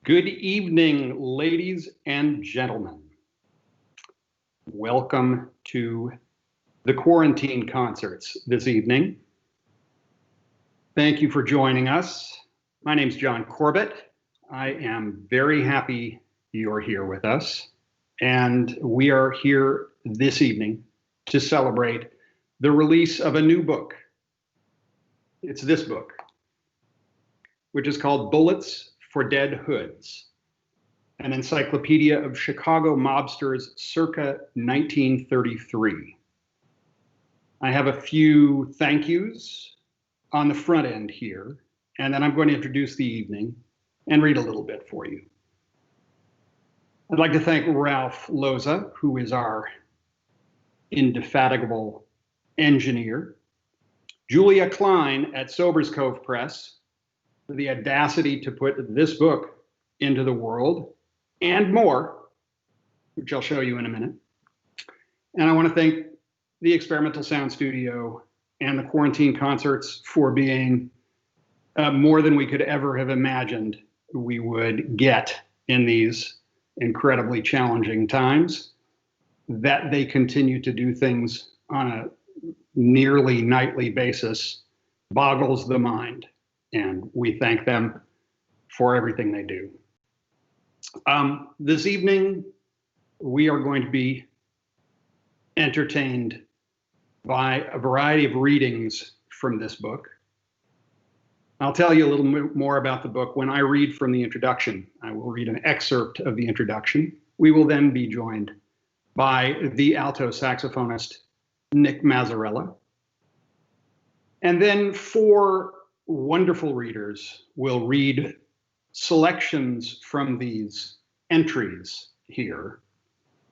Good evening, ladies and gentlemen. Welcome to the quarantine concerts this evening. Thank you for joining us. My name's John Corbett. I am very happy you're here with us. And we are here this evening to celebrate the release of a new book. It's this book, which is called Bullets for Dead Hoods, an encyclopedia of Chicago mobsters circa 1933. I have a few thank yous on the front end here, and then I'm going to introduce the evening and read a little bit for you. I'd like to thank Ralph Loza, who is our indefatigable engineer, Julia Klein at Sober's Cove Press, for the audacity to put this book into the world, and more, which I'll show you in a minute. And I want to thank the Experimental Sound Studio and the Quarantine Concerts for being more than we could ever have imagined we would get in these incredibly challenging times. That they continue to do things on a nearly nightly basis boggles the mind, and we thank them for everything they do. This evening, we are going to be entertained by a variety of readings from this book. I'll tell you a little bit more about the book when I read from the introduction. I will read an excerpt of the introduction. We will then be joined by the alto saxophonist, Nick Mazzarella. And then four wonderful readers will read selections from these entries here.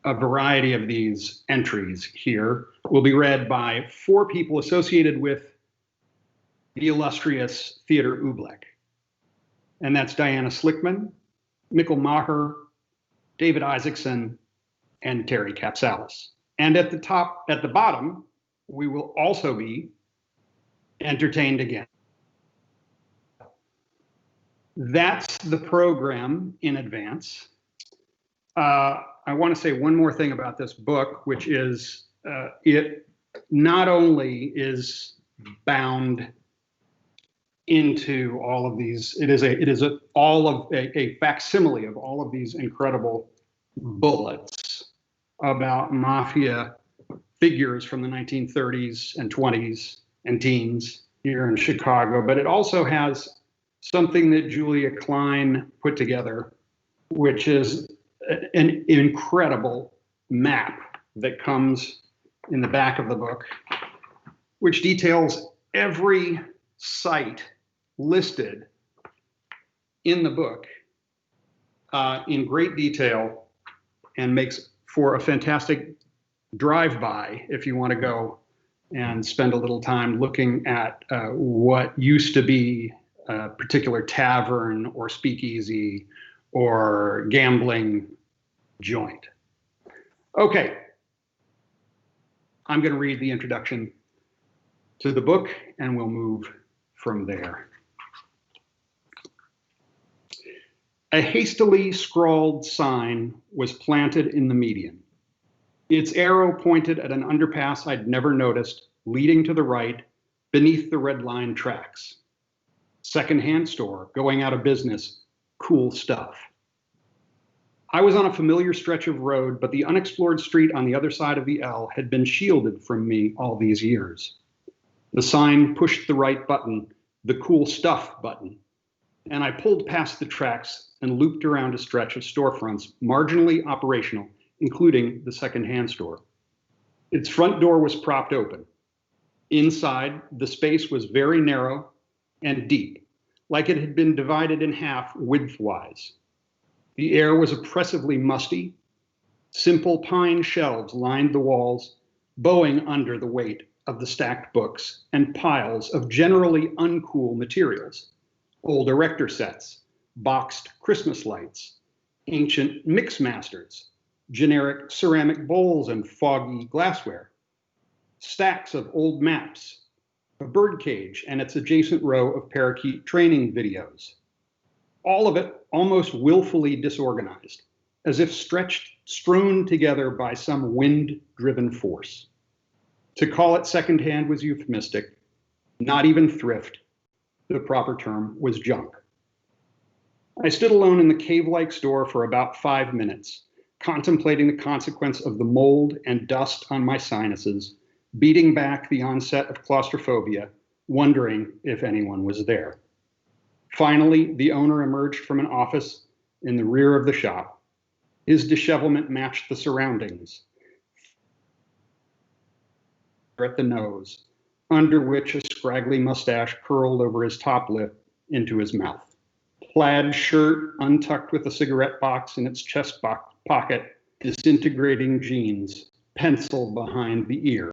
A variety of these entries here will be read by four people associated with the illustrious Theodore Oobleck. And that's Diana Slickman, Mickle Maher, David Isaacson, and Terri Capsalis. And at the bottom, we will also be entertained again. That's the program in advance. I want to say one more thing about this book, which is it not only is bound into all of these, it is a facsimile of all of these incredible bullets about mafia figures from the 1930s and 20s and teens here in Chicago, but it also has something that Julia Klein put together, which is an incredible map that comes in the back of the book, which details every site listed in the book in great detail, and makes for a fantastic drive-by if you want to go and spend a little time looking at what used to be a particular tavern or speakeasy or gambling joint. Okay, I'm going to read the introduction to the book and we'll move from there. A hastily scrawled sign was planted in the median. Its arrow pointed at an underpass I'd never noticed, leading to the right, beneath the red line tracks. Secondhand store, going out of business, cool stuff. I was on a familiar stretch of road, but the unexplored street on the other side of the L had been shielded from me all these years. The sign pushed the right button, the cool stuff button, and I pulled past the tracks and looped around a stretch of storefronts marginally operational, including the second-hand store. Its front door was propped open. Inside, the space was very narrow and deep, like it had been divided in half widthwise. The air was oppressively musty. Simple pine shelves lined the walls, bowing under the weight of the stacked books and piles of generally uncool materials. Old erector sets, boxed Christmas lights, ancient mix masters, generic ceramic bowls and foggy glassware, stacks of old maps, a birdcage and its adjacent row of parakeet training videos. all of it almost willfully disorganized, as if strewn together by some wind-driven force. To call it secondhand was euphemistic, not even thrift. The proper term was junk. I stood alone in the cave-like store for about 5 minutes, contemplating the consequence of the mold and dust on my sinuses, beating back the onset of claustrophobia, wondering if anyone was there. Finally, the owner emerged from an office in the rear of the shop. His dishevelment matched the surroundings. At the nose, under which a scraggly mustache curled over his top lip into his mouth. Plaid shirt untucked with a cigarette box in its chest pocket, disintegrating jeans, pencil behind the ear,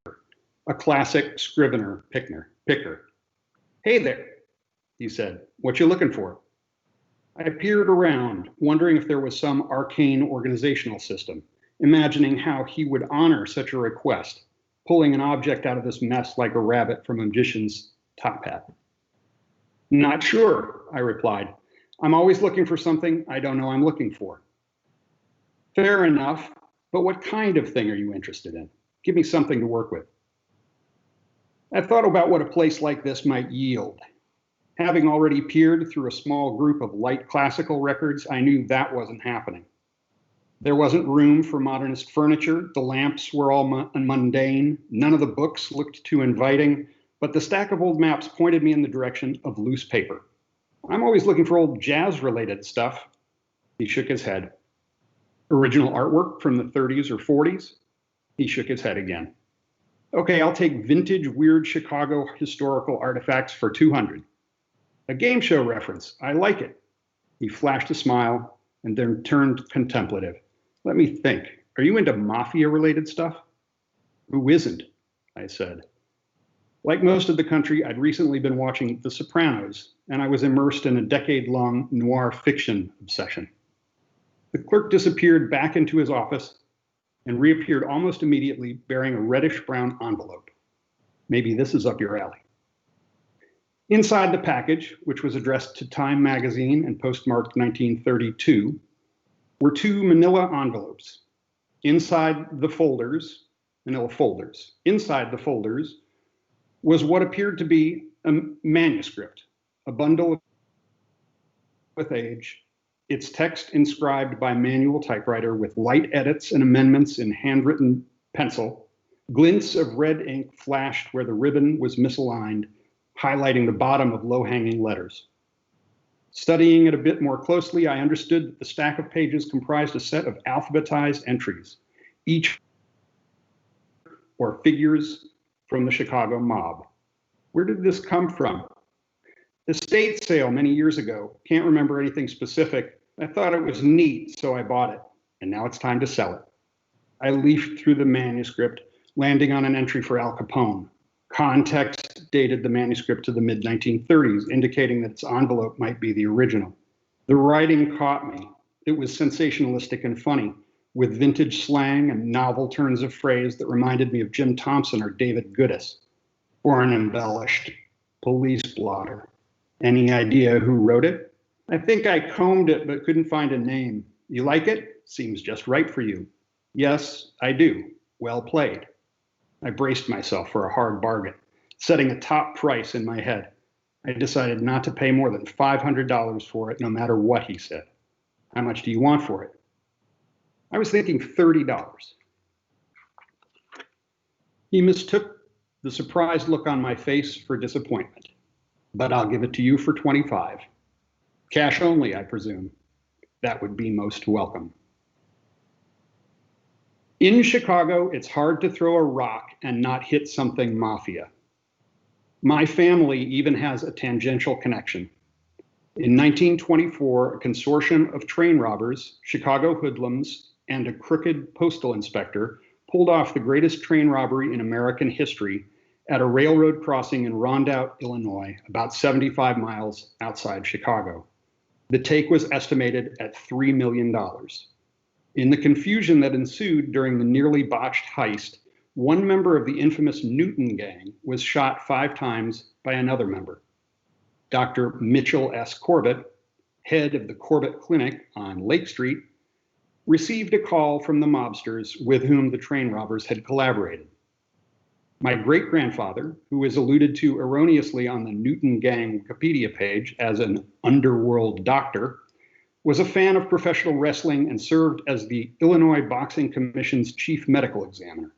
a classic Scrivener picker. "Hey there," he said. "What you looking for?" I peered around, wondering if there was some arcane organizational system, imagining how he would honor such a request, pulling an object out of this mess like a rabbit from a magician's top hat. "Not sure," I replied. "I'm always looking for something I don't know I'm looking for." "Fair enough, but what kind of thing are you interested in? Give me something to work with." I thought about what a place like this might yield. Having already peered through a small group of light classical records, I knew that wasn't happening. There wasn't room for modernist furniture, the lamps were all mundane, none of the books looked too inviting, but the stack of old maps pointed me in the direction of loose paper. "I'm always looking for old jazz-related stuff." He shook his head. "Original artwork from the 30s or 40s? He shook his head again. "Okay, I'll take vintage weird Chicago historical artifacts for 200. "A game show reference. I like it." He flashed a smile and then turned contemplative. "Let me think. Are you into mafia-related stuff?" "Who isn't?" I said. Like most of the country, I'd recently been watching The Sopranos, and I was immersed in a decade-long noir fiction obsession. The clerk disappeared back into his office and reappeared almost immediately bearing a reddish-brown envelope. "Maybe this is up your alley." Inside the package, which was addressed to Time magazine and postmarked 1932, were 2 manila envelopes. Inside the folders, manila folders, inside the folders was what appeared to be a manuscript, a bundle with age, its text inscribed by manual typewriter with light edits and amendments in handwritten pencil. Glints of red ink flashed where the ribbon was misaligned, highlighting the bottom of low-hanging letters. Studying it a bit more closely, I understood that the stack of pages comprised a set of alphabetized entries, each or figures from the Chicago mob. Where did this come from? Estate sale many years ago. Can't remember anything specific. I thought it was neat, so I bought it, and now it's time to sell it. I leafed through the manuscript, landing on an entry for Al Capone. Context dated the manuscript to the mid-1930s, indicating that its envelope might be the original. The writing caught me. It was sensationalistic and funny, with vintage slang and novel turns of phrase that reminded me of Jim Thompson or David Goodis. Or an embellished police blotter. Any idea who wrote it? I think I combed it but couldn't find a name. You like it? Seems just right for you. Yes, I do. Well played. I braced myself for a hard bargain, setting a top price in my head. I decided not to pay more than $500 for it, no matter what he said. "How much do you want for it?" I was thinking $30. He mistook the surprised look on my face for disappointment. "But I'll give it to you for $25. Cash only, I presume." "That would be most welcome." In Chicago, it's hard to throw a rock and not hit something mafia. My family even has a tangential connection. In 1924, a consortium of train robbers, Chicago hoodlums, and a crooked postal inspector pulled off the greatest train robbery in American history at a railroad crossing in Rondout, Illinois, about 75 miles outside Chicago. The take was estimated at $3 million. In the confusion that ensued during the nearly botched heist, one member of the infamous Newton gang was shot 5 times by another member. Dr. Mitchell S. Corbett, head of the Corbett Clinic on Lake Street, received a call from the mobsters with whom the train robbers had collaborated. My great-grandfather, who is alluded to erroneously on the Newton Gang Wikipedia page as an underworld doctor, was a fan of professional wrestling and served as the Illinois Boxing Commission's chief medical examiner.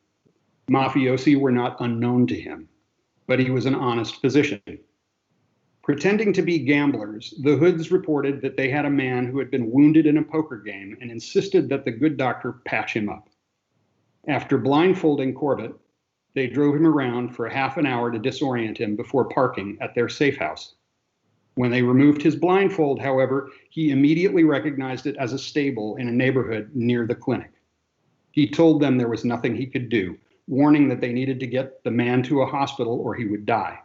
Mafiosi were not unknown to him, but he was an honest physician. Pretending to be gamblers, the Hoods reported that they had a man who had been wounded in a poker game and insisted that the good doctor patch him up. After blindfolding Corbett, they drove him around for half an hour to disorient him before parking at their safe house. When they removed his blindfold, however, he immediately recognized it as a stable in a neighborhood near the clinic. He told them there was nothing he could do, warning that they needed to get the man to a hospital or he would die.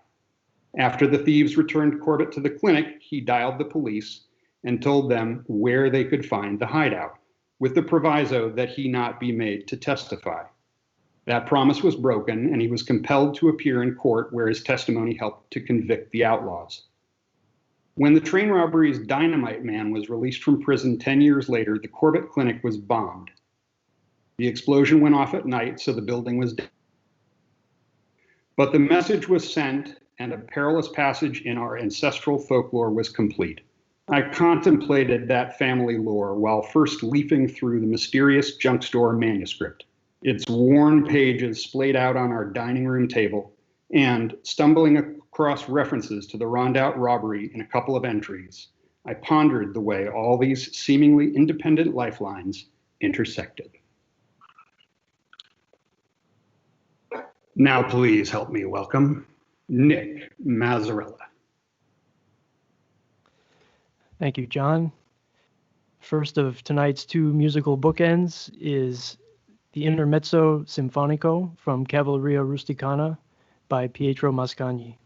After the thieves returned Corbett to the clinic, he dialed the police and told them where they could find the hideout, with the proviso that he not be made to testify. That promise was broken, and he was compelled to appear in court where his testimony helped to convict the outlaws. When the train robbery's dynamite man was released from prison 10 years later, the Corbett Clinic was bombed. The explosion went off at night, so the building was dead. But the message was sent, and a perilous passage in our ancestral folklore was complete. I contemplated that family lore while first leafing through the mysterious junk store manuscript, its worn pages splayed out on our dining room table, and stumbling across references to the Rondout robbery in a couple of entries, I pondered the way all these seemingly independent lifelines intersected. Now please help me welcome Nick Mazzarella. Thank you, John. First of tonight's two musical bookends is the Intermezzo Sinfonico from Cavalleria Rusticana by Pietro Mascagni.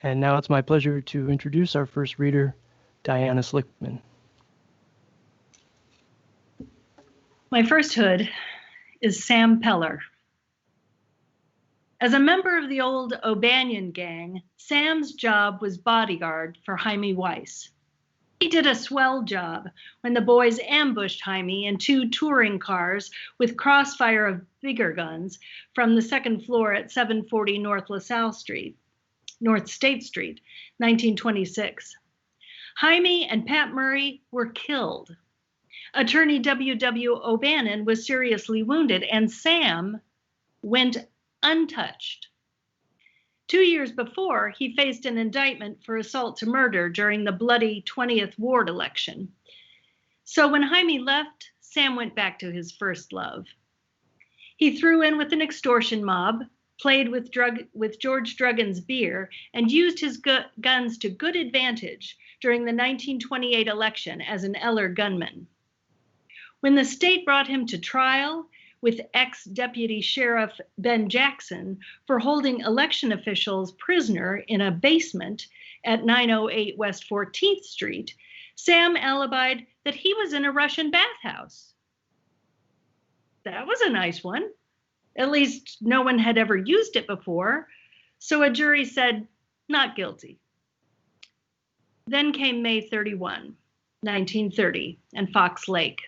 And now it's my pleasure to introduce our first reader, Diana Slickman. My first hood is Sam Peller. As a member of the old O'Banion gang, Sam's job was bodyguard for Jaime Weiss. He did a swell job when the boys ambushed Jaime in 2 touring cars with crossfire of bigger guns from the 2nd floor at 740 North State Street, 1926. Jaime and Pat Murray were killed. Attorney W.W. O'Bannon was seriously wounded, and Sam went untouched. 2 years before, he faced an indictment for assault to murder during the bloody 20th Ward election. So when Jaime left, Sam went back to his first love. He threw in with an extortion mob, played with George Druggin's beer, and used his guns to good advantage during the 1928 election as an Eller gunman. When the state brought him to trial with ex-Deputy Sheriff Ben Jackson for holding election officials prisoner in a basement at 908 West 14th Street, Sam alibied that he was in a Russian bathhouse. That was a nice one. At least no one had ever used it before, so a jury said, not guilty. Then came May 31, 1930, and Fox Lake.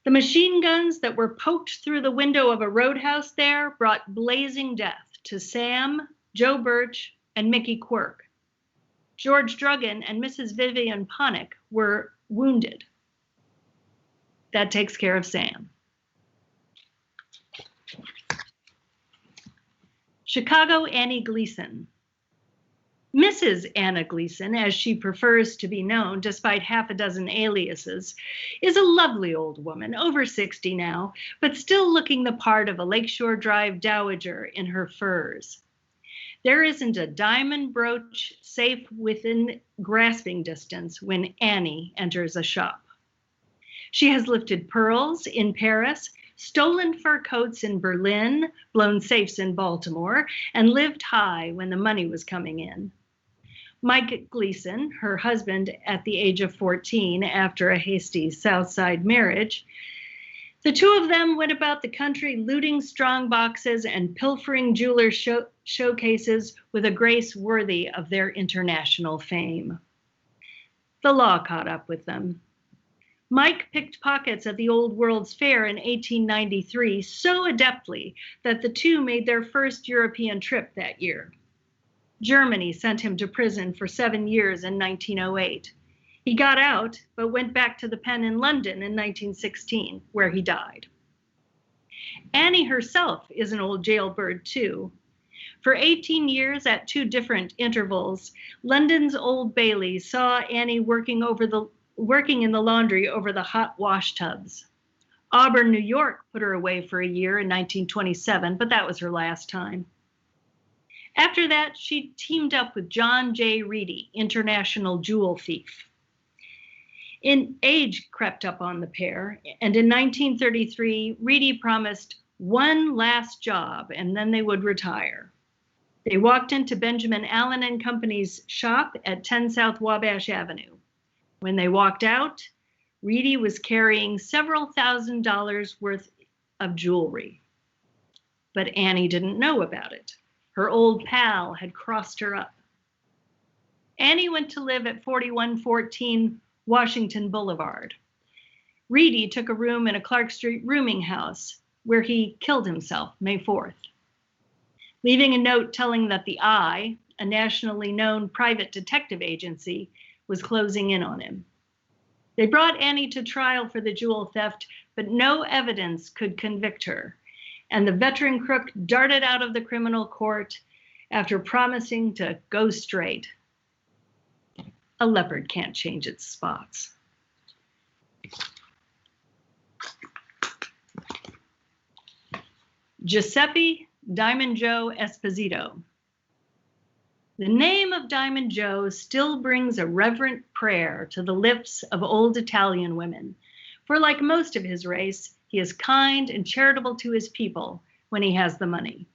The machine guns that were poked through the window of a roadhouse there brought blazing death to Sam, Joe Birch, and Mickey Quirk. George Druggin and Mrs. Vivian Ponick were wounded. That takes care of Sam. Chicago Annie Gleason. Mrs. Anna Gleason, as she prefers to be known, despite half a dozen aliases, is a lovely old woman, over 60 now, but still looking the part of a Lakeshore Drive dowager in her furs. There isn't a diamond brooch safe within grasping distance when Annie enters a shop. She has lifted pearls in Paris, stolen fur coats in Berlin, blown safes in Baltimore, and lived high when the money was coming in. Mike Gleason, her husband at the age of 14 after a hasty South Side marriage, the two of them went about the country looting strong boxes and pilfering jewelers' showcases with a grace worthy of their international fame. The law caught up with them. Mike picked pockets at the Old World's Fair in 1893 so adeptly that the two made their first European trip that year. Germany sent him to prison for 7 years in 1908. He got out, but went back to the pen in London in 1916, where he died. Annie herself is an old jailbird, too. For 18 years at 2 different intervals, London's Old Bailey saw Annie working in the laundry over the hot wash tubs. Auburn, New York put her away for a year in 1927, but that was her last time. After that, she teamed up with John J. Reedy, international jewel thief. Age crept up on the pair, and in 1933, Reedy promised one last job, and then they would retire. They walked into Benjamin Allen and Company's shop at 10 South Wabash Avenue. When they walked out, Reedy was carrying several $1,000s worth of jewelry. But Annie didn't know about it. Her old pal had crossed her up. Annie went to live at 4114 Washington Boulevard. Reedy took a room in a Clark Street rooming house where he killed himself May 4th, leaving a note telling that the Eye, a nationally known private detective agency, was closing in on him. They brought Annie to trial for the jewel theft, but no evidence could convict her, and the veteran crook darted out of the criminal court after promising to go straight. A leopard can't change its spots. Giuseppe Diamond Joe Esposito. The name of Diamond Joe still brings a reverent prayer to the lips of old Italian women, for like most of his race, he is kind and charitable to his people when he has the money.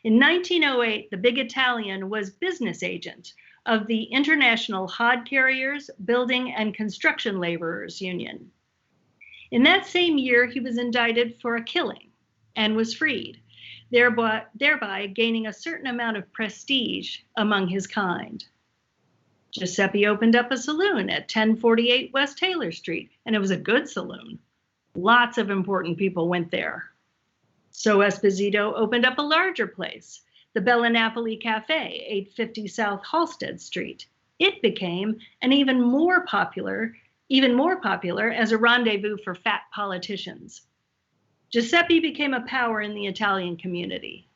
In 1908, the big Italian was business agent of the International Hod Carriers, Building and Construction Laborers Union. In that same year, he was indicted for a killing and was freed, thereby gaining a certain amount of prestige among his kind. Giuseppe opened up a saloon at 1048 West Taylor Street, and it was a good saloon. Lots of important people went there. So Esposito opened up a larger place, the Bella Napoli Cafe, 850 South Halsted Street. It became an even more popular as a rendezvous for fat politicians. Giuseppe became a power in the Italian community.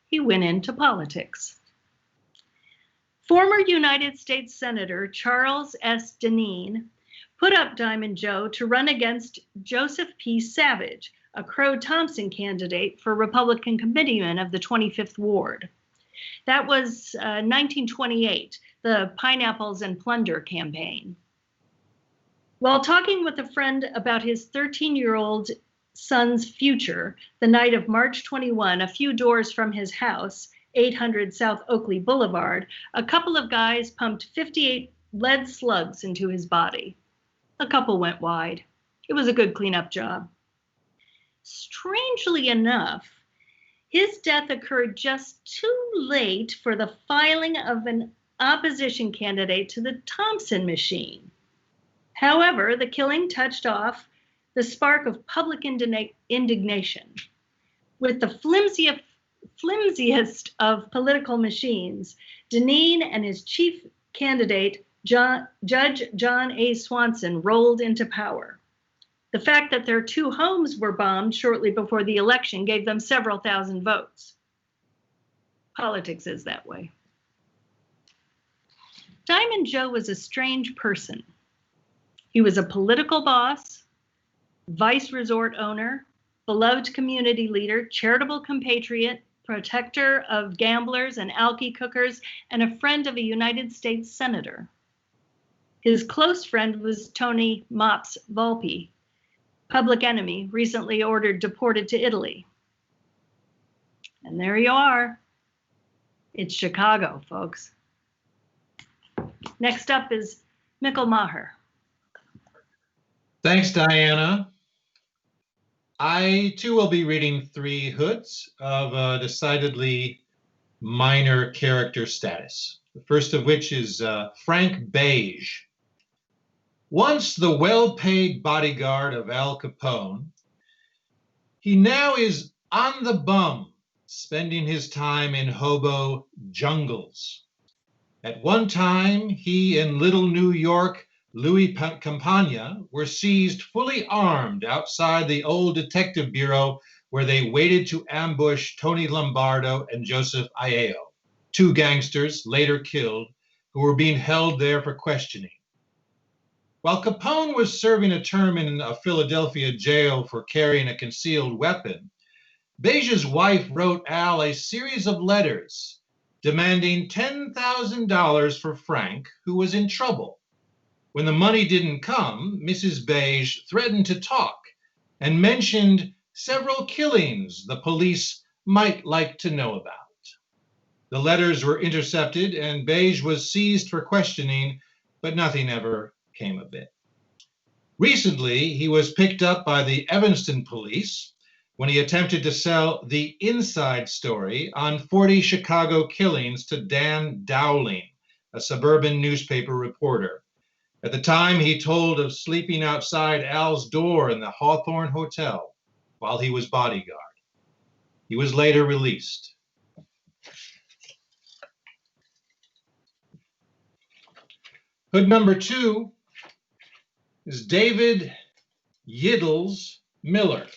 He went into politics. Former United States Senator Charles S. Deneen put up Diamond Joe to run against Joseph P. Savage, a Crow-Thompson candidate for Republican committeeman of the 25th Ward. That was 1928, the Pineapples and Plunder campaign. While talking with a friend about his 13-year-old son's future, the night of March 21, a few doors from his house, 800 South Oakley Boulevard, a couple of guys pumped 58 lead slugs into his body. A couple went wide. It was a good cleanup job. Strangely enough, his death occurred just too late for the filing of an opposition candidate to the Thompson machine. However, the killing touched off the spark of public indignation. With the flimsiest of political machines, Deneen and his chief candidate, Judge John A. Swanson, rolled into power. The fact that their two homes were bombed shortly before the election gave them several thousand votes. Politics is that way. Diamond Joe was a strange person. He was a political boss, vice resort owner, beloved community leader, charitable compatriot, protector of gamblers and alky cookers, and a friend of a United States senator. His close friend was Tony Mops Volpe, public enemy, recently deported to Italy. And there you are. It's Chicago, folks. Next up is Mickle Maher. Thanks, Diana. I, too, will be reading 3 hoods of a decidedly minor character status. The first of which is Frank Beige. Once the well-paid bodyguard of Al Capone, he now is on the bum, spending his time in hobo jungles. At one time, he and Little New York Louis Campagna were seized fully armed outside the old detective bureau where they waited to ambush Tony Lombardo and Joseph Aiello, 2 gangsters later killed who were being held there for questioning. While Capone was serving a term in a Philadelphia jail for carrying a concealed weapon, Beige's wife wrote Al a series of letters demanding $10,000 for Frank, who was in trouble. When the money didn't come, Mrs. Beige threatened to talk and mentioned several killings the police might like to know about. The letters were intercepted and Beige was seized for questioning, but nothing ever came of it. Recently, he was picked up by the Evanston police when he attempted to sell the inside story on 40 Chicago killings to Dan Dowling, a suburban newspaper reporter. At the time, he told of sleeping outside Al's door in the Hawthorne Hotel while he was bodyguard. He was later released. Hood number 2 is David Yiddles Miller.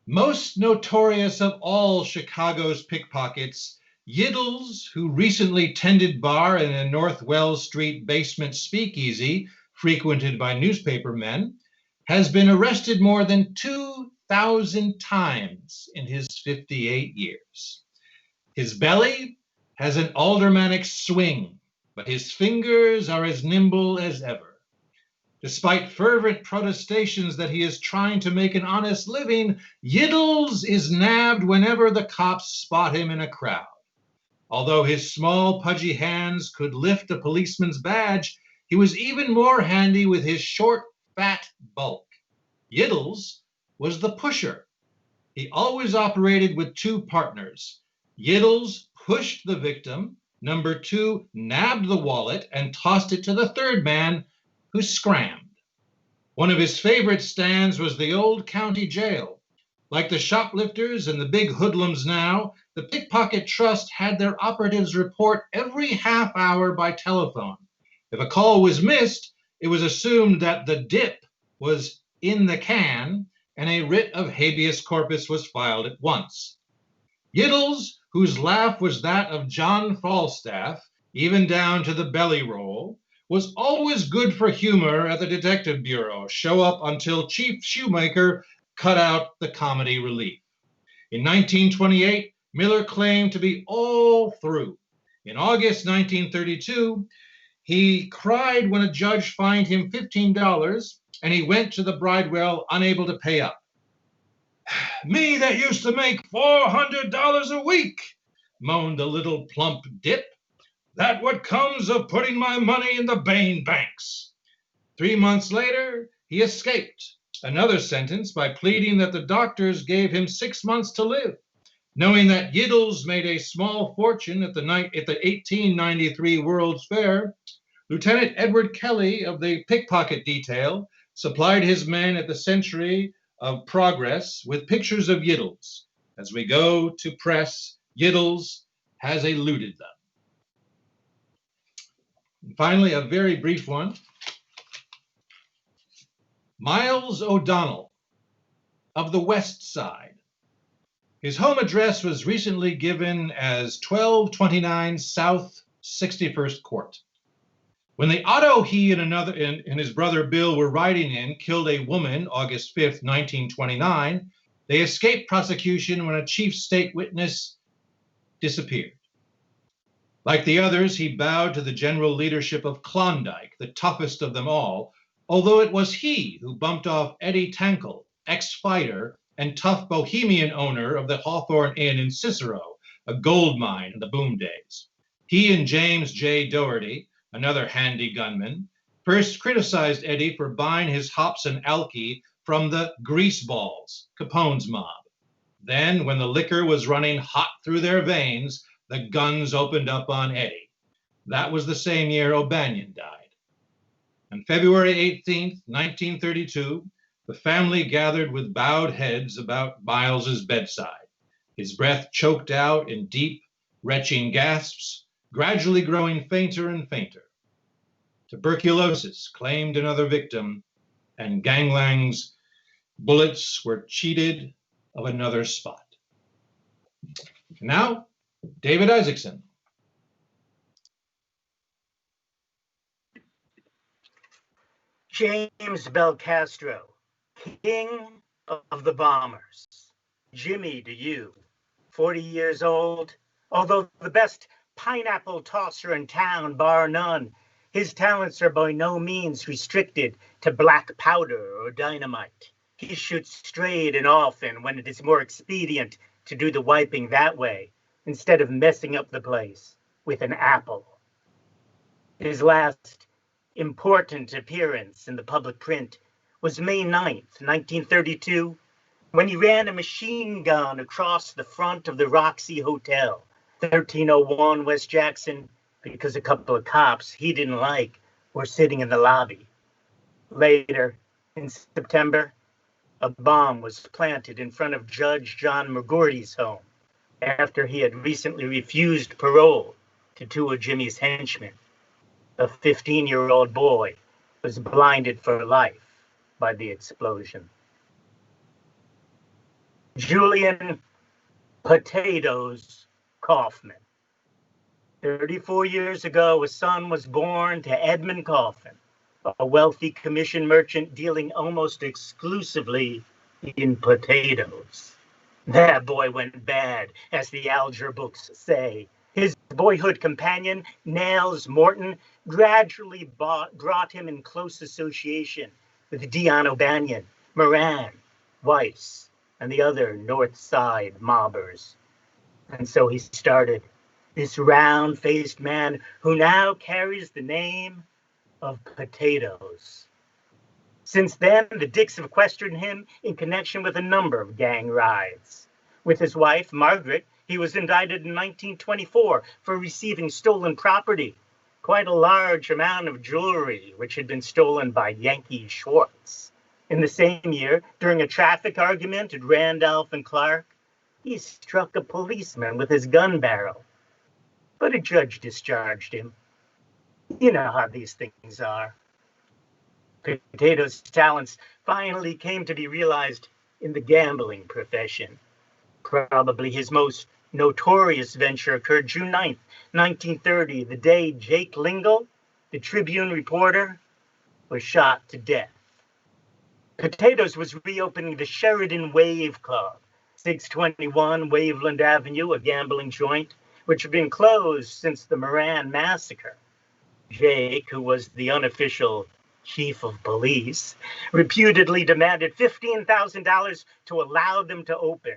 Most notorious of all Chicago's pickpockets, Yiddles, who recently tended bar in a North Wells Street basement speakeasy frequented by newspaper men, has been arrested more than 2,000 times in his 58 years. His belly has an aldermanic swing, but his fingers are as nimble as ever. Despite fervent protestations that he is trying to make an honest living, Yiddles is nabbed whenever the cops spot him in a crowd. Although his small, pudgy hands could lift a policeman's badge, he was even more handy with his short, fat bulk. Yiddles was the pusher. He always operated with two partners. Yiddles pushed the victim. Number two nabbed the wallet and tossed it to the third man, who scrammed. One of his favorite stands was the old county jail. Like the shoplifters and the big hoodlums now, the Pickpocket Trust had their operatives report every half hour by telephone. If a call was missed, it was assumed that the dip was in the can, and a writ of habeas corpus was filed at once. Yiddles, whose laugh was that of John Falstaff, even down to the belly roll, was always good for humor at the Detective Bureau, show up until Chief Shoemaker cut out the comedy relief. In 1928, Miller claimed to be all through. In August 1932, he cried when a judge fined him $15, and he went to the bridewell unable to pay up. "Me that used to make $400 a week," moaned the little plump dip. "That what comes of putting my money in the Bain banks." 3 months later, he escaped another sentence by pleading that the doctors gave him 6 months to live. Knowing that Yiddles made a small fortune at the 1893 World's Fair, Lieutenant Edward Kelly of the pickpocket detail supplied his men at the Century of Progress with pictures of Yiddles. As we go to press, Yiddles has eluded them. And finally, a very brief one. Miles O'Donnell of the West Side. His home address was recently given as 1229 South 61st Court. When the auto he and his brother Bill were riding in killed a woman August 5th, 1929, they escaped prosecution when a chief state witness disappeared. Like the others, he bowed to the general leadership of Klondike, the toughest of them all, although it was he who bumped off Eddie Tankle, ex-fighter and tough bohemian owner of the Hawthorne Inn in Cicero, a gold mine in the boom days. He and James J. Doherty, another handy gunman, first criticized Eddie for buying his hops and alky from the greaseballs, Capone's mob. Then, when the liquor was running hot through their veins, the guns opened up on Eddie. That was the same year O'Banion died. On February 18th, 1932, the family gathered with bowed heads about Miles's bedside, his breath choked out in deep, retching gasps, gradually growing fainter and fainter. Tuberculosis claimed another victim, and Ganglang's bullets were cheated of another spot. Now, David Isaacson. James Belcastro, king of the bombers. Jimmy to you, 40 years old, although the best pineapple tosser in town, bar none. His talents are by no means restricted to black powder or dynamite. He shoots straight and often when it is more expedient to do the wiping that way, instead of messing up the place with an apple. His last important appearance in the public print was May 9th, 1932, when he ran a machine gun across the front of the Roxy Hotel, 1301 West Jackson, because a couple of cops he didn't like were sitting in the lobby. Later, in September, a bomb was planted in front of Judge John McGordy's home after he had recently refused parole to two of Jimmy's henchmen. A 15-year-old boy was blinded for life by the explosion. Julian Potatoes Kaufman. 34 years ago, a son was born to Edmund Kaufman, a wealthy commission merchant dealing almost exclusively in potatoes. That boy went bad, as the algebra books say. His boyhood companion, Nels Morton, gradually brought him in close association with Dion O'Banion, Moran, Weiss, and the other North Side mobbers. And so he started, this round-faced man who now carries the name of Potatoes. Since then, the Dicks have questioned him in connection with a number of gang rides. With his wife, Margaret, he was indicted in 1924 for receiving stolen property, quite a large amount of jewelry, which had been stolen by Yankee Schwartz. In the same year, during a traffic argument at Randolph and Clark, he struck a policeman with his gun barrel, but a judge discharged him. You know how these things are. Potatoes' talents finally came to be realized in the gambling profession. Probably his most notorious venture occurred June 9th, 1930, the day Jake Lingle, the Tribune reporter, was shot to death. Potatoes was reopening the Sheridan Wave Club, 621 Waveland Avenue, a gambling joint, which had been closed since the Moran massacre. Jake, who was the unofficial chief of police, reputedly demanded $15,000 to allow them to open.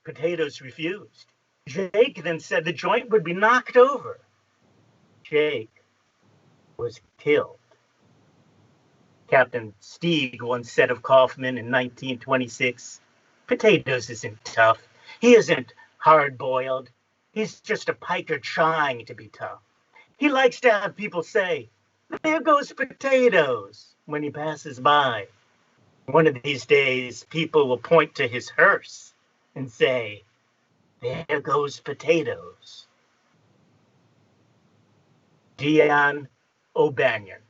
Potatoes refused. Jake then said the joint would be knocked over. Jake was killed. Captain Steig once said of Kaufman in 1926, Potatoes isn't tough. He isn't hard-boiled. He's just a piker trying to be tough. He likes to have people say, there goes Potatoes, when he passes by. One of these days, people will point to his hearse and say, there goes Potatoes. Dion O'Banion,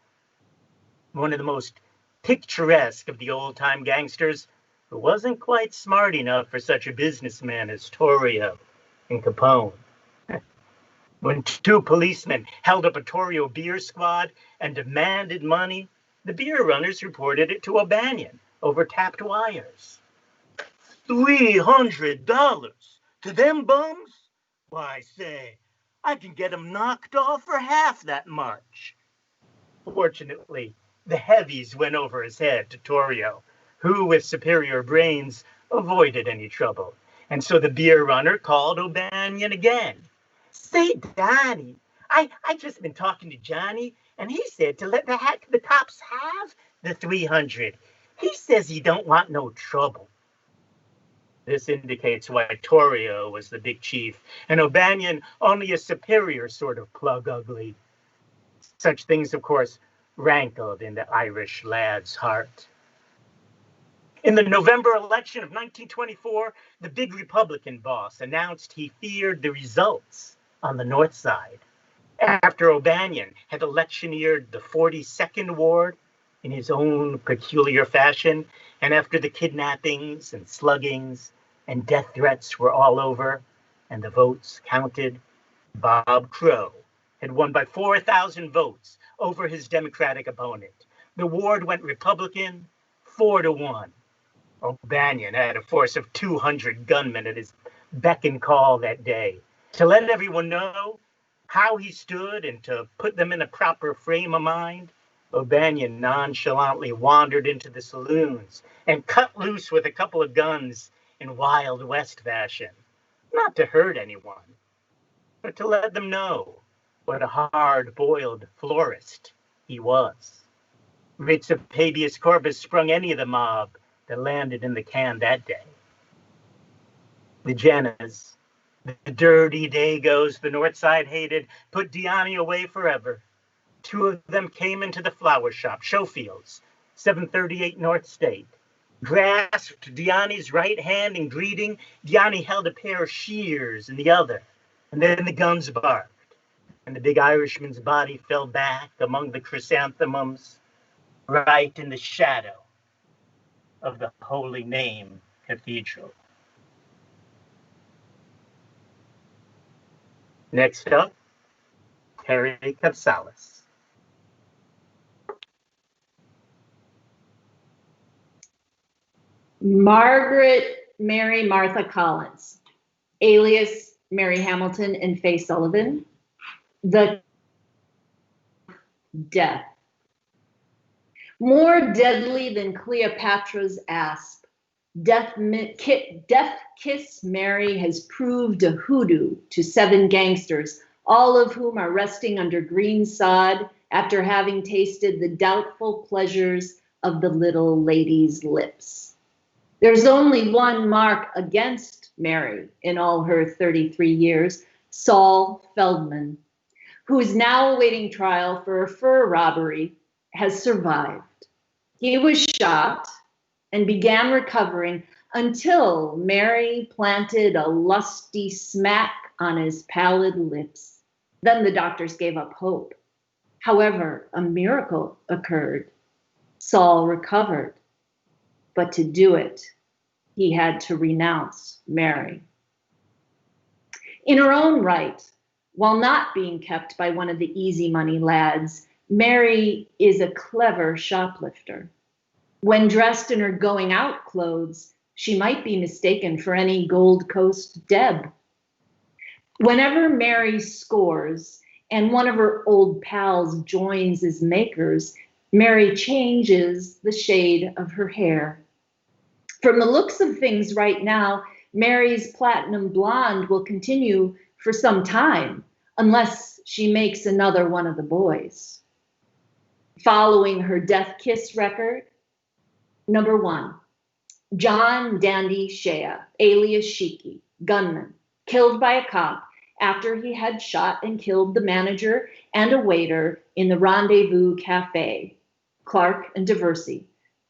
one of the most picturesque of the old-time gangsters, who wasn't quite smart enough for such a businessman as Torrio and Capone. When two policemen held up a Torrio beer squad and demanded money, the beer runners reported it to O'Banion over tapped wires. $300 to them bums? Why, say, I can get them knocked off for half that much. Fortunately, the heavies went over his head to Torrio, who, with superior brains, avoided any trouble. And so the beer runner called O'Banion again. Say, Donnie, I just been talking to Johnny, and he said to let the cops have the 300. He says he don't want no trouble. This indicates why Torrio was the big chief, and O'Banion only a superior sort of plug ugly. Such things, of course, rankled in the Irish lad's heart. In the November election of 1924, the big Republican boss announced he feared the results on the North Side. After O'Banion had electioneered the 42nd Ward in his own peculiar fashion, and after the kidnappings and sluggings and death threats were all over, and the votes counted, Bob Crow had won by 4,000 votes over his Democratic opponent. The ward went Republican 4-1. O'Banion had a force of 200 gunmen at his beck and call that day. To let everyone know how he stood and to put them in a proper frame of mind, O'Banion nonchalantly wandered into the saloons and cut loose with a couple of guns in Wild West fashion, not to hurt anyone, but to let them know what a hard-boiled florist he was. Writs of habeas corpus sprung any of the mob that landed in the can that day. The Jennas, the dirty Dagos the North Side hated, put Diani away forever. Two of them came into the flower shop, Showfields, 738 North State. Grasped Diani's right hand in greeting. Diani held a pair of shears in the other, and then the guns barked, and the big Irishman's body fell back among the chrysanthemums, right in the shadow of the Holy Name Cathedral. Next up, Terri Capsalis. Margaret Mary Martha Collins, alias Mary Hamilton and Faye Sullivan, the death. More deadly than Cleopatra's asp, Death Kiss Mary has proved a hoodoo to 7 gangsters, all of whom are resting under green sod after having tasted the doubtful pleasures of the little lady's lips. There's only one mark against Mary in all her 33 years, Saul Feldman, who is now awaiting trial for a fur robbery, has survived. He was shot and began recovering until Mary planted a lusty smack on his pallid lips. Then the doctors gave up hope. However, a miracle occurred. Saul recovered, but to do it, he had to renounce Mary. In her own right, while not being kept by one of the easy money lads, Mary is a clever shoplifter. When dressed in her going out clothes, she might be mistaken for any Gold Coast Deb. Whenever Mary scores and one of her old pals joins as makers, Mary changes the shade of her hair. From the looks of things right now, Mary's platinum blonde will continue for some time, unless she makes another one of the boys. Following her death kiss record, number 1, John Dandy Shea, alias Sheiky, gunman, killed by a cop after he had shot and killed the manager and a waiter in the Rendezvous Cafe, Clark and Diversey,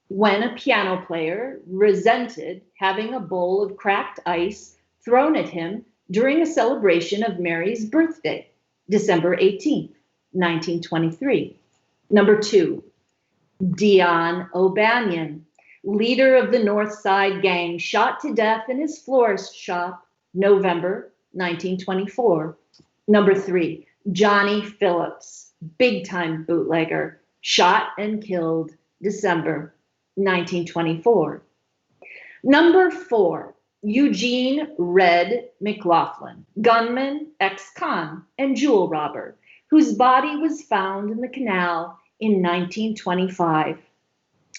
when a piano player resented having a bowl of cracked ice thrown at him during a celebration of Mary's birthday, December 18th, 1923. Number 2, Dion O'Banion, leader of the North Side Gang, shot to death in his florist shop, November 1924. Number 3, Johnny Phillips, big-time bootlegger, shot and killed December 1924. Number 4, Eugene Red McLaughlin, gunman, ex-con, and jewel robber, whose body was found in the canal in 1925.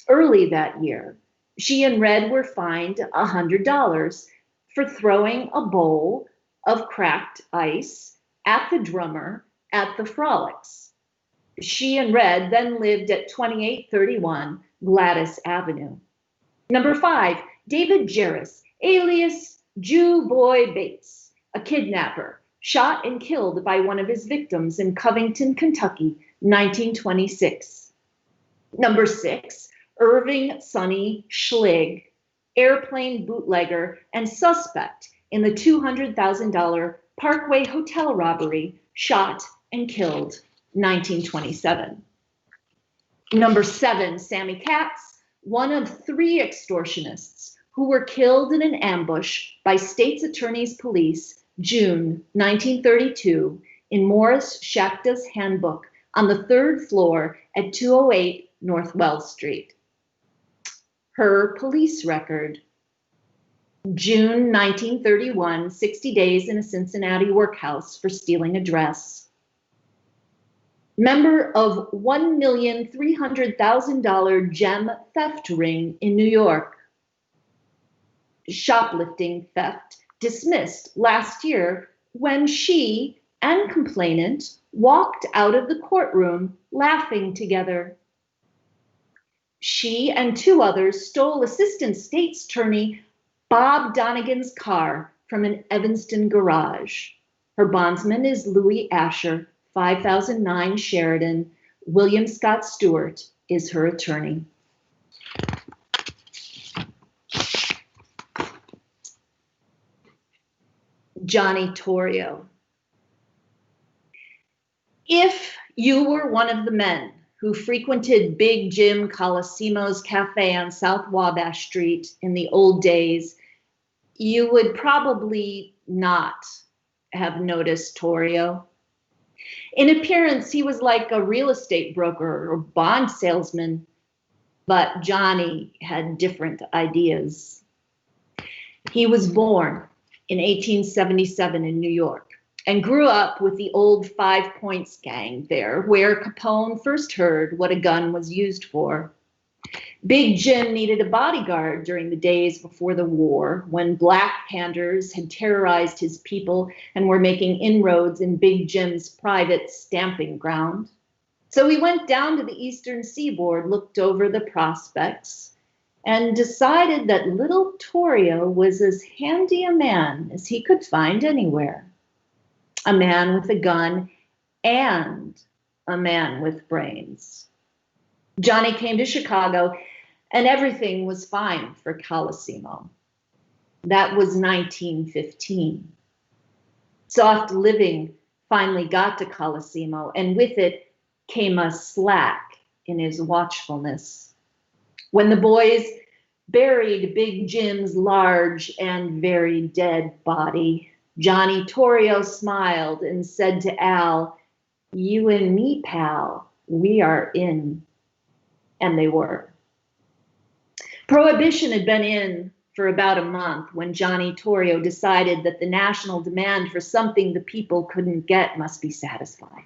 Early that year, she and Red were fined $100 for throwing a bowl of cracked ice at the drummer at the Frolics. She and Red then lived at 2831 Gladys Avenue. Number 5, David Jarris, alias Jew Boy Bates, a kidnapper, shot and killed by one of his victims in Covington, Kentucky, 1926. Number 6, Irving Sonny Schlig, airplane bootlegger and suspect in the $200,000 Parkway Hotel robbery, shot and killed 1927. Number 7, Sammy Katz, one of 3 extortionists who were killed in an ambush by State's Attorney's Police, June 1932, in Morris Shapta's handbook on the 3rd floor at 208 North Wells Street. Her police record: June 1931, 60 days in a Cincinnati workhouse for stealing a dress. Member of $1,300,000 gem theft ring in New York. Shoplifting theft dismissed last year when she and complainant walked out of the courtroom laughing together. She and 2 others stole Assistant State's Attorney Bob Donegan's car from an Evanston garage. Her bondsman is Louis Asher, 5009 Sheridan. William Scott Stewart is her attorney. Johnny Torrio. If you were one of the men who frequented Big Jim Colosimo's cafe on South Wabash Street in the old days, you would probably not have noticed Torrio. In appearance, he was like a real estate broker or bond salesman, but Johnny had different ideas. He was born in 1877 in New York and grew up with the old 5 Points gang there, where Capone first heard what a gun was used for. Big Jim needed a bodyguard during the days before the war, when Black Panthers had terrorized his people and were making inroads in Big Jim's private stamping ground. So he went down to the eastern seaboard, looked over the prospects, and decided that little Torrio was as handy a man as he could find anywhere. A man with a gun and a man with brains. Johnny came to Chicago, and everything was fine for Colosimo. That was 1915. Soft living finally got to Colosimo, and with it came a slack in his watchfulness. When the boys buried Big Jim's large and very dead body, Johnny Torrio smiled and said to Al, "You and me, pal, we are in." And they were. Prohibition had been in for about a month when Johnny Torrio decided that the national demand for something the people couldn't get must be satisfied.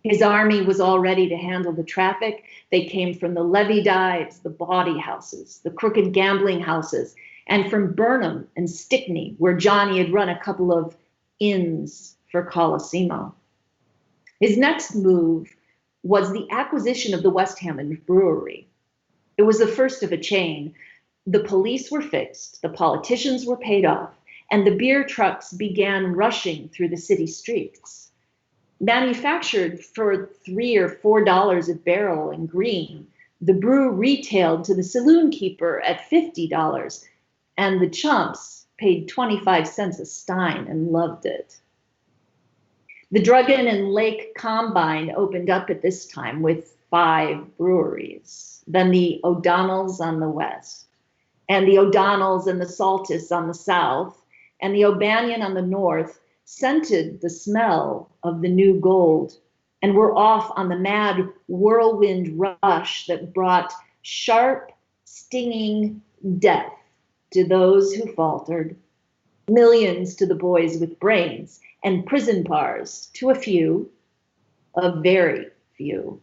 His army was all ready to handle the traffic. They came from the levee dives, the bawdy houses, the crooked gambling houses, and from Burnham and Stickney, where Johnny had run a couple of inns for Colosimo. His next move was the acquisition of the West Hammond Brewery. It was the first of a chain. The police were fixed, the politicians were paid off, and the beer trucks began rushing through the city streets. Manufactured for $3 or $4 a barrel in green, the brew retailed to the saloon keeper at $50, and the chumps paid 25 cents a stein and loved it. The Druggen and Lake Combine opened up at this time with 5 breweries, then the O'Donnells on the west, and the O'Donnells and the Saltis on the south, and the O'Banion on the north scented the smell of the new gold and were off on the mad whirlwind rush that brought sharp, stinging death to those who faltered, millions to the boys with brains, and prison bars to a few, a very few.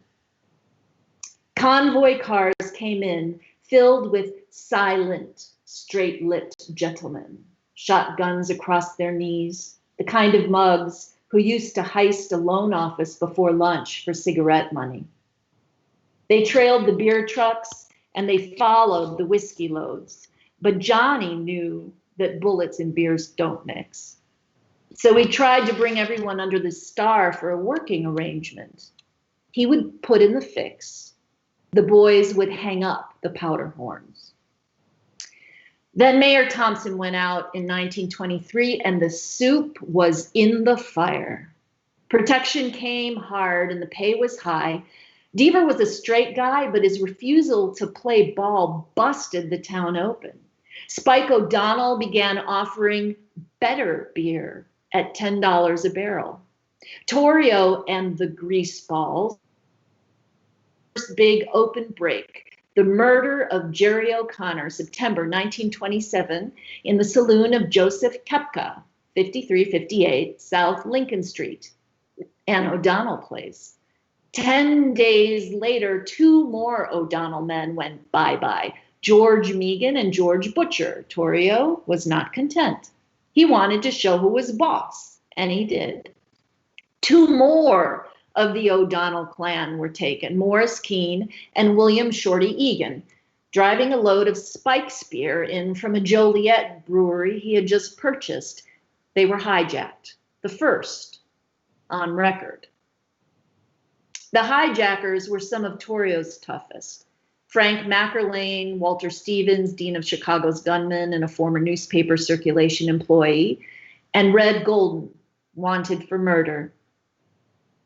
Convoy cars came in filled with silent, straight-lipped gentlemen, shotguns across their knees, the kind of mugs who used to heist a loan office before lunch for cigarette money. They trailed the beer trucks and they followed the whiskey loads, but Johnny knew that bullets and beers don't mix. So he tried to bring everyone under the star for a working arrangement. He would put in the fix. The boys would hang up the powder horns. Then Mayor Thompson went out in 1923, and the soup was in the fire. Protection came hard, and the pay was high. Deaver was a straight guy, but his refusal to play ball busted the town open. Spike O'Donnell began offering better beer at $10 a barrel. Torrio and the Greaseballs, first big open break, the murder of Jerry O'Connor, September 1927, in the saloon of Joseph Kepka, 5358 South Lincoln Street, and O'Donnell Place. 10 days later, 2 more O'Donnell men went bye-bye, George Meagan and George Butcher. Torrio was not content. He wanted to show who was boss, and he did. 2 more of the O'Donnell clan were taken, Morris Keene and William Shorty Egan, driving a load of spikes beer in from a Joliet brewery he had just purchased. They were hijacked, the first on record. The hijackers were some of Torrio's toughest. Frank McErlane, Walter Stevens, Dean of Chicago's gunmen and a former newspaper circulation employee, and Red Golden, wanted for murder.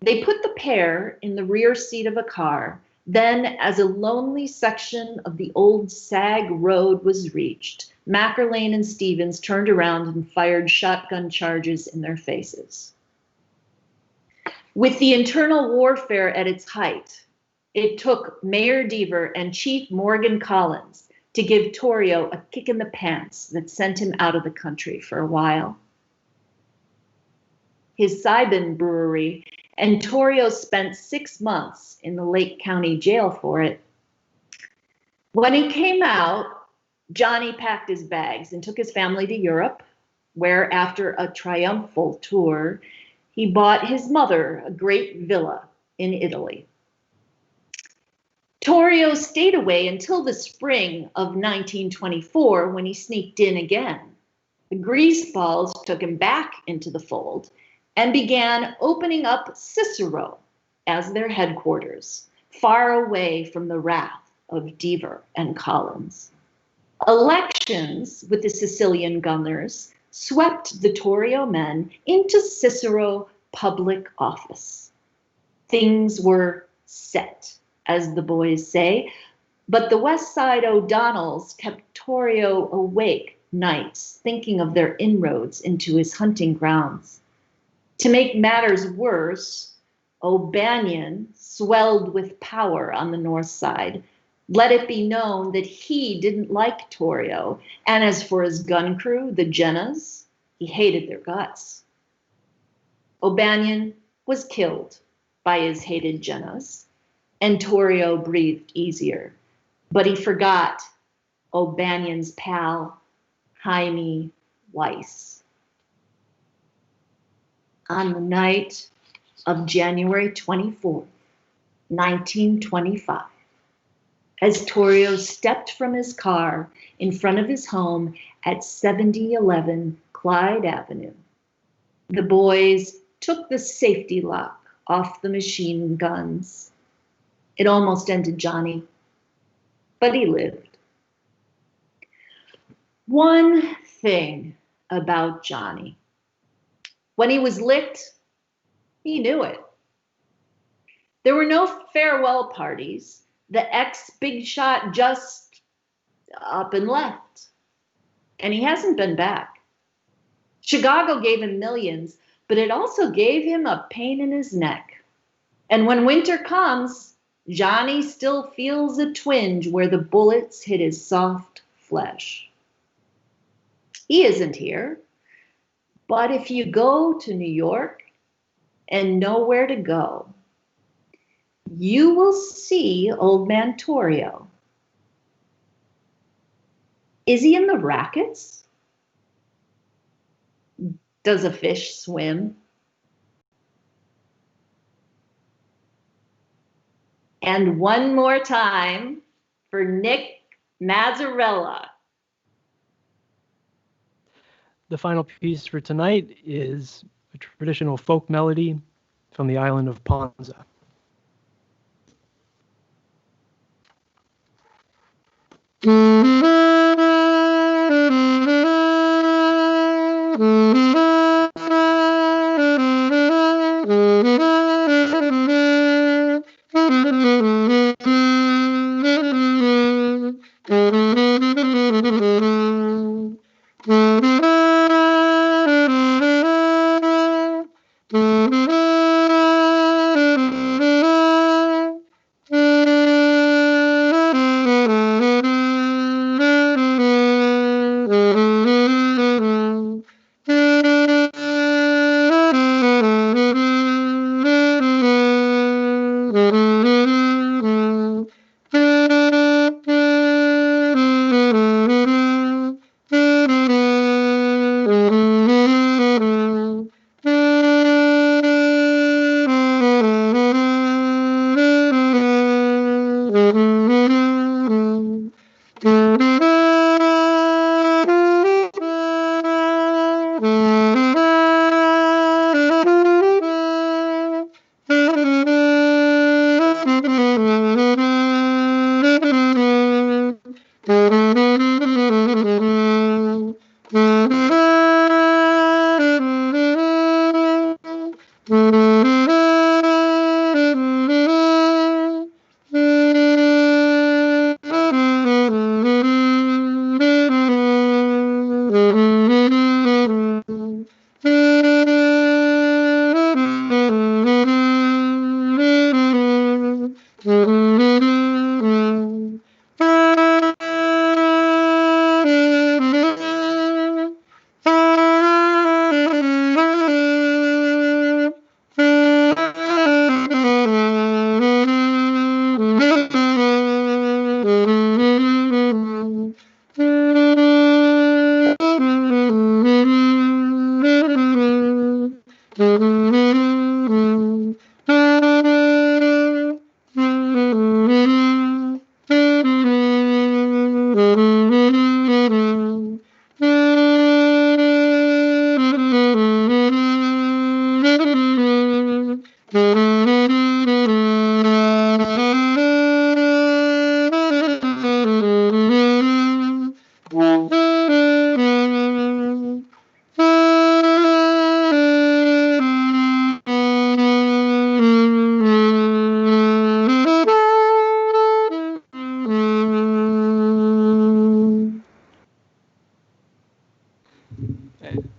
They put the pair in the rear seat of a car. Then, as a lonely section of the old Sag Road was reached, McErlane and Stevens turned around and fired shotgun charges in their faces. With the internal warfare at its height, it took Mayor Deaver and Chief Morgan Collins to give Torrio a kick in the pants that sent him out of the country for a while. His Sibin brewery, and Torrio spent 6 months in the Lake County jail for it. When he came out, Johnny packed his bags and took his family to Europe, where after a triumphal tour, he bought his mother a great villa in Italy. Torrio stayed away until the spring of 1924 when he sneaked in again. The greaseballs took him back into the fold and began opening up Cicero as their headquarters, far away from the wrath of Deaver and Collins. Elections with the Sicilian governors swept the Torrio men into Cicero public office. Things were set, as the boys say, but the West Side O'Donnells kept Torrio awake nights, thinking of their inroads into his hunting grounds. To make matters worse, O'Banion, swelled with power on the North Side, let it be known that he didn't like Torrio, and as for his gun crew, the Jennas, he hated their guts. O'Banion was killed by his hated Jennas, and Torrio breathed easier, but he forgot O'Banion's pal, Jaime Weiss. On the night of January 24th, 1925, as Torrio stepped from his car in front of his home at 7011 Clyde Avenue, the boys took the safety lock off the machine guns. It almost ended Johnny, but he lived. One thing about Johnny: when he was licked, he knew it. There were no farewell parties. The ex-big shot just up and left. And he hasn't been back. Chicago gave him millions, but it also gave him a pain in his neck. And when winter comes, Johnny still feels a twinge where the bullets hit his soft flesh. He isn't here. But if you go to New York and know where to go, you will see old man Torrio. Is he in the rackets? Does a fish swim? And one more time for Nick Mazzarella. The final piece for tonight is a traditional folk melody from the island of Ponza.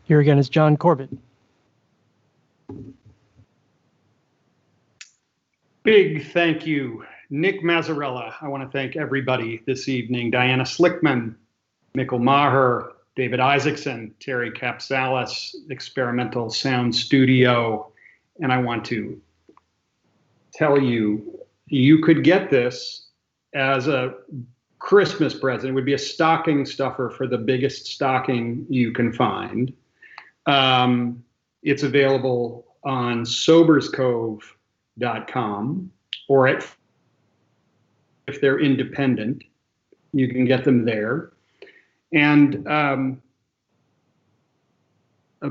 Here again is John Corbett. Big thank you, Nick Mazzarella. I want to thank everybody this evening. Diana Slickman, Mickle Maher, David Isaacson, Terri Capsalis, Experimental Sound Studio. And I want to tell you, you could get this as a Christmas present. It would be a stocking stuffer for the biggest stocking you can find. It's available on soberscove.com, or if they're independent, you can get them there. And a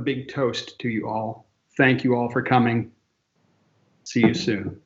big toast to you all. Thank you all for coming. See you soon.